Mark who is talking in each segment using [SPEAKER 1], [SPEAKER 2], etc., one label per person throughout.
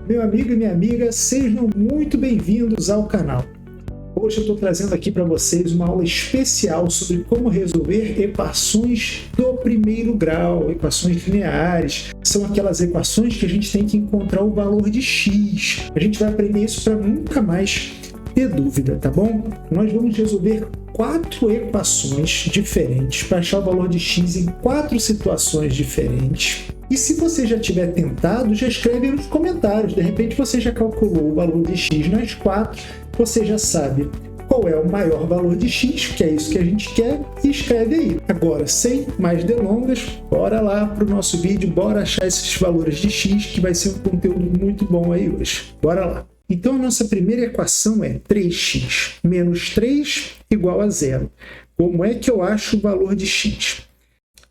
[SPEAKER 1] Meu amigo e minha amiga, sejam muito bem-vindos ao canal. Hoje eu estou trazendo aqui para vocês uma aula especial sobre como resolver equações do primeiro grau, equações lineares. São aquelas equações que a gente tem que encontrar o valor de x. A gente vai aprender isso para nunca mais ter dúvida, tá bom? Nós vamos resolver 4 equações diferentes para achar o valor de x em 4 situações diferentes. E se você já tiver tentado, já escreve nos comentários. De repente você já calculou o valor de x nas 4, você já sabe qual é o maior valor de x, que é isso que a gente quer, e escreve aí. Agora, sem mais delongas, bora lá para o nosso vídeo, bora achar esses valores de x, que vai ser um conteúdo muito bom aí hoje. Bora lá! Então, a nossa primeira equação é 3x menos 3 igual a 0. Como é que eu acho o valor de x?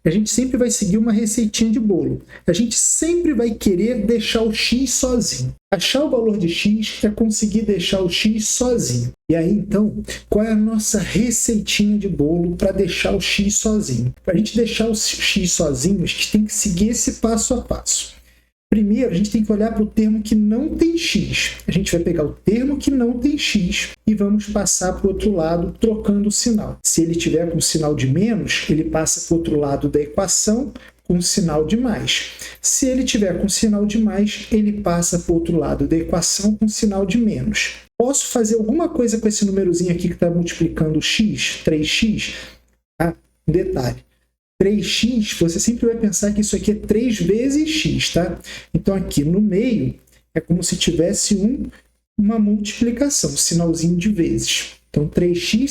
[SPEAKER 1] A gente sempre vai seguir uma receitinha de bolo. A gente sempre vai querer deixar o x sozinho. Achar o valor de x é conseguir deixar o x sozinho. E aí, então, qual é a nossa receitinha de bolo para deixar o x sozinho? Para a gente deixar o x sozinho, a gente tem que seguir esse passo a passo. Primeiro, a gente tem que olhar para o termo que não tem x. A gente vai pegar o termo que não tem x e vamos passar para o outro lado, trocando o sinal. Se ele tiver com sinal de menos, ele passa para o outro lado da equação com sinal de mais. Se ele tiver com sinal de mais, ele passa para o outro lado da equação com sinal de menos. Posso fazer alguma coisa com esse númerozinho aqui que está multiplicando x, 3x? Ah, um detalhe. 3x, você sempre vai pensar que isso aqui é 3 vezes x, tá? Então, aqui no meio, é como se tivesse uma multiplicação, um sinalzinho de vezes. Então, 3x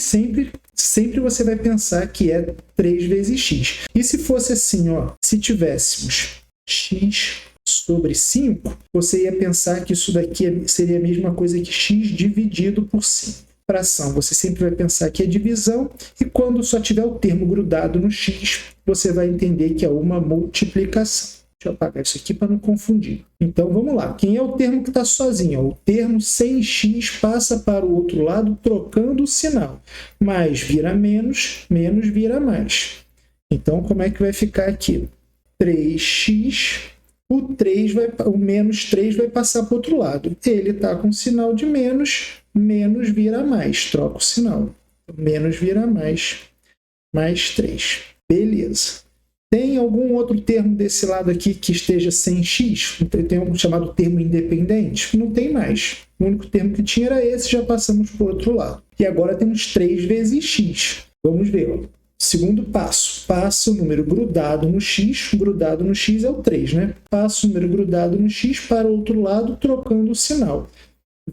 [SPEAKER 1] sempre você vai pensar que é 3 vezes x. E se fosse assim, ó, se tivéssemos x sobre 5, você ia pensar que isso daqui seria a mesma coisa que x dividido por 5. Fração, você sempre vai pensar que é divisão, e quando só tiver o termo grudado no x, você vai entender que é uma multiplicação. Deixa eu apagar isso aqui para não confundir. Então, vamos lá. Quem é o termo que está sozinho? O termo sem x passa para o outro lado, trocando o sinal. Mais vira menos, menos vira mais. Então, como é que vai ficar aqui? 3x, o menos 3 vai passar para o outro lado. Ele está com sinal de menos, menos vira mais. Troca o sinal. Menos vira mais, mais 3. Beleza. Tem algum outro termo desse lado aqui que esteja sem x? Tem um chamado termo independente? Não tem mais. O único termo que tinha era esse, já passamos para o outro lado. E agora temos 3 vezes x. Vamos ver, ó. Segundo passo, passa o número grudado no x é o 3, né? Passa o número grudado no x para o outro lado, trocando o sinal.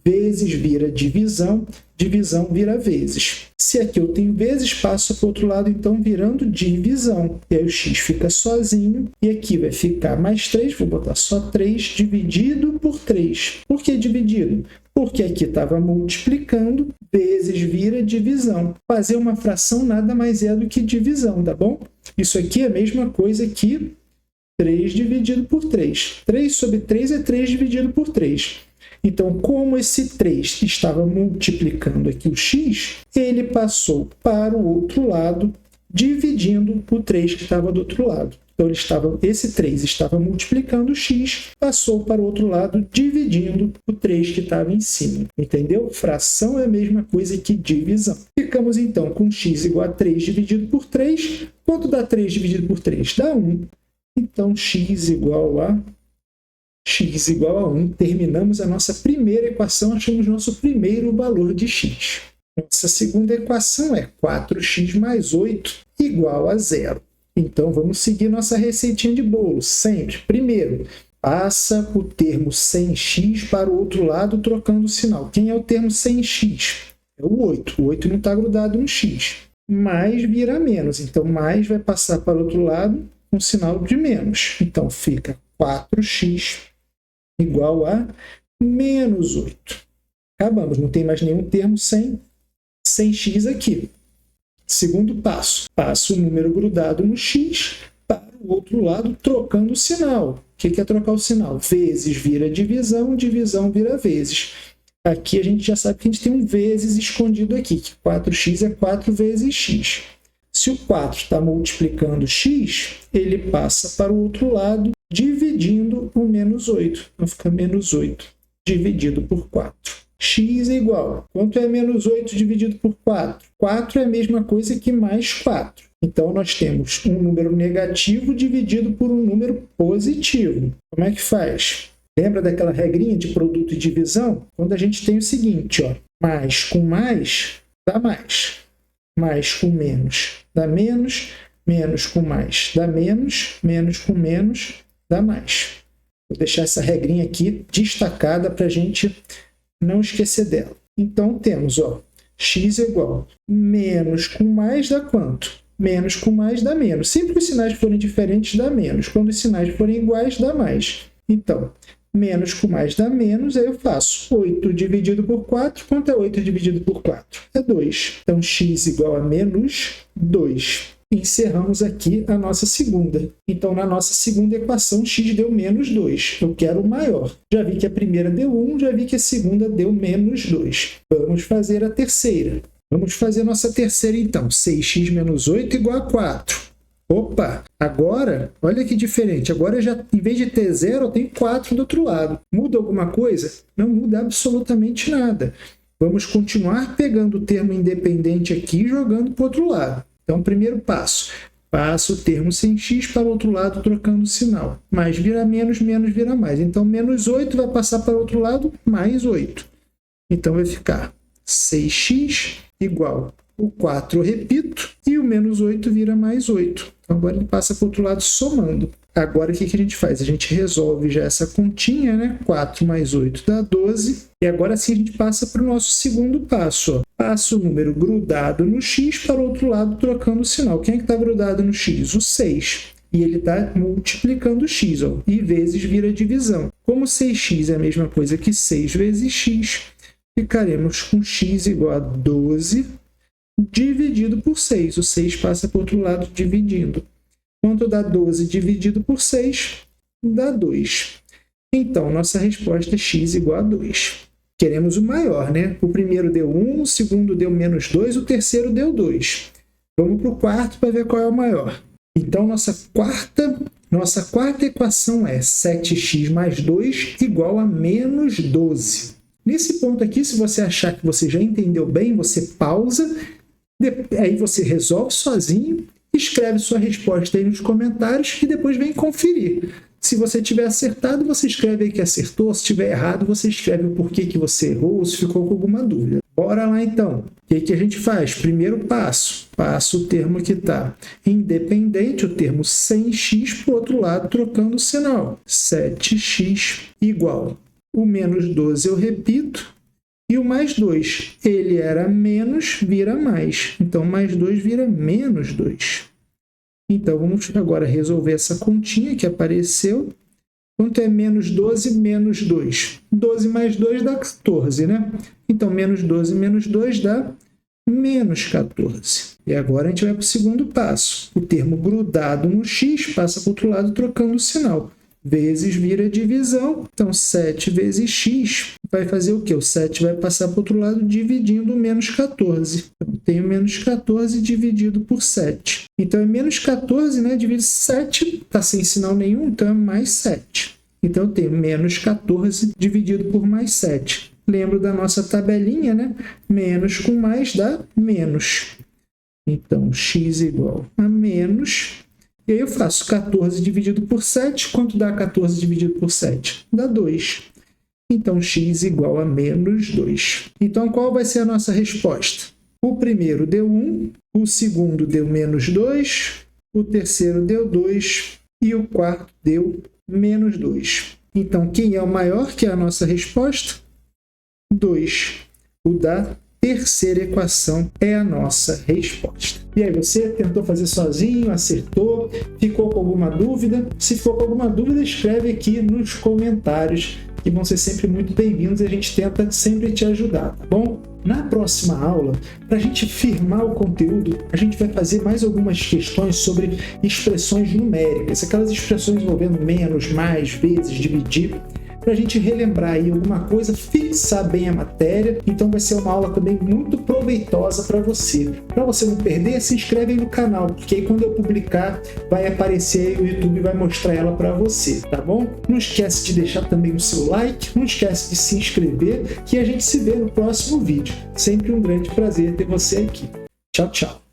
[SPEAKER 1] Vezes vira divisão, divisão vira vezes. Se aqui eu tenho vezes, passo para o outro lado, então virando divisão. E aí o x fica sozinho, e aqui vai ficar mais 3, vou botar só 3, dividido por 3. Por que dividido? Porque aqui estava multiplicando, vezes vira divisão. Fazer uma fração nada mais é do que divisão, tá bom? Isso aqui é a mesma coisa que 3 dividido por 3. 3 sobre 3 é 3 dividido por 3. Então, como esse 3 estava multiplicando aqui o x, ele passou para o outro lado, dividindo o 3 que estava do outro lado. Então, esse 3 estava multiplicando o x, passou para o outro lado, dividindo o 3 que estava em cima. Entendeu? Fração é a mesma coisa que divisão. Ficamos, então, com x igual a 3 dividido por 3. Quanto dá 3 dividido por 3? Dá 1. Então, x igual a 1. Terminamos a nossa primeira equação, achamos nosso primeiro valor de x. Nossa segunda equação é 4x mais 8 igual a 0. Então, vamos seguir nossa receitinha de bolo, sempre. Primeiro, passa o termo sem x para o outro lado, trocando o sinal. Quem é o termo sem x? É o 8. O 8 não está grudado no x. Mais vira menos. Então, mais vai passar para o outro lado com sinal de menos. Então, fica 4x igual a menos 8. Acabamos, não tem mais nenhum termo sem x aqui. Segundo passo, passo o número grudado no x para o outro lado, trocando o sinal. O que é trocar o sinal? Vezes vira divisão, divisão vira vezes. Aqui a gente já sabe que a gente tem um vezes escondido aqui, que 4x é 4 vezes x. Se o 4 está multiplicando x, ele passa para o outro lado, dividindo o menos 8. Então, fica menos 8. dividido por 4. X é igual. Quanto é menos 8 dividido por 4? 4 é a mesma coisa que mais 4. Então, nós temos um número negativo dividido por um número positivo. Como é que faz? Lembra daquela regrinha de produto e divisão? Quando a gente tem o seguinte, ó, mais com mais dá mais. Mais com menos dá menos. Menos com mais dá menos. Menos com menos dá mais. Vou deixar essa regrinha aqui destacada para a gente não esquecer dela. Então, temos, ó, x é igual menos com mais dá quanto? Menos com mais dá menos. Sempre que os sinais forem diferentes, dá menos. Quando os sinais forem iguais, dá mais. Então, menos com mais dá menos, aí eu faço 8 dividido por 4. Quanto é 8 dividido por 4? É 2. Então, x igual a menos 2. Encerramos aqui a nossa segunda. Então, na nossa segunda equação, x deu menos 2. Eu quero o maior. Já vi que a primeira deu 1, já vi que a segunda deu menos 2. Vamos fazer a terceira. Vamos fazer a nossa terceira, então. 6x menos 8 igual a 4. Opa! Agora, olha que diferente. Agora, já, em vez de ter 0, eu tenho 4 do outro lado. Muda alguma coisa? Não muda absolutamente nada. Vamos continuar pegando o termo independente aqui e jogando para o outro lado. Então, primeiro passo. Passo o termo sem x para o outro lado, trocando o sinal. Mais vira menos, menos vira mais. Então, menos 8 vai passar para o outro lado, mais 8. Então, vai ficar 6x igual o 4, eu repito, e o menos 8 vira mais 8. Então, agora ele passa para o outro lado somando. Agora, o que a gente faz? A gente resolve já essa continha, né? 4 mais 8 dá 12. E agora sim a gente passa para o nosso segundo passo. Ó. Passa o número grudado no x para o outro lado, trocando o sinal. Quem é que está grudado no x? O 6. E ele está multiplicando o x. Ó. E vezes vira divisão. Como 6x é a mesma coisa que 6 vezes x, ficaremos com x igual a 12 dividido por 6. O 6 passa para o outro lado dividindo. Quanto dá 12 dividido por 6? Dá 2. Então, nossa resposta é x igual a 2. Queremos o maior, né? O primeiro deu 1, o segundo deu menos 2, o terceiro deu 2. Vamos para o quarto para ver qual é o maior. Então, nossa quarta equação é 7x mais 2 igual a menos 12. Nesse ponto aqui, se você achar que você já entendeu bem, você pausa, aí você resolve sozinho, escreve sua resposta aí nos comentários e depois vem conferir. Se você tiver acertado, você escreve aí que acertou. Se tiver errado, você escreve o porquê que você errou ou se ficou com alguma dúvida. Bora lá então. O que a gente faz? Primeiro passo. Passo o termo que está independente, o termo sem x, para o outro lado, trocando o sinal. 7x igual. O menos 12 eu repito. E o mais 2, ele era menos, vira mais. Então, mais 2 vira menos 2. Então, vamos agora resolver essa continha que apareceu. Quanto é menos 12 menos 2? 12 mais 2 dá 14, né? Então, menos 12 menos 2 dá menos 14. E agora a gente vai para o segundo passo. O termo grudado no x passa para o outro lado trocando o sinal. Vezes vira divisão. Então, 7 vezes x vai fazer o quê? O 7 vai passar para o outro lado dividindo o menos 14. Então, tenho menos 14 dividido por 7. Então, é menos 14, né? Dividido 7, está sem sinal nenhum, então é mais 7. Então, eu tenho menos 14 dividido por mais 7. Lembro da nossa tabelinha, né? Menos com mais dá menos. Então, x igual a menos... E aí eu faço 14 dividido por 7. Quanto dá 14 dividido por 7? Dá 2. Então, x igual a menos 2. Então, qual vai ser a nossa resposta? O primeiro deu 1, o segundo deu menos 2, o terceiro deu 2 e o quarto deu menos 2. Então, quem é o maior, que é a nossa resposta? 2. O da terceira equação é a nossa resposta. E aí, você tentou fazer sozinho, acertou, ficou com alguma dúvida? Se ficou com alguma dúvida, escreve aqui nos comentários, que vão ser sempre muito bem-vindos e a gente tenta sempre te ajudar, tá bom? Na próxima aula, para a gente firmar o conteúdo, a gente vai fazer mais algumas questões sobre expressões numéricas, aquelas expressões envolvendo menos, mais, vezes, dividir. para a gente relembrar aí alguma coisa, fixar bem a matéria. Então vai ser uma aula também muito proveitosa para você. Para você não perder, se inscreve aí no canal, porque aí quando eu publicar vai aparecer aí, o YouTube vai mostrar ela para você, tá bom? Não esquece de deixar também o seu like, não esquece de se inscrever, que a gente se vê no próximo vídeo. Sempre um grande prazer ter você aqui. Tchau, tchau!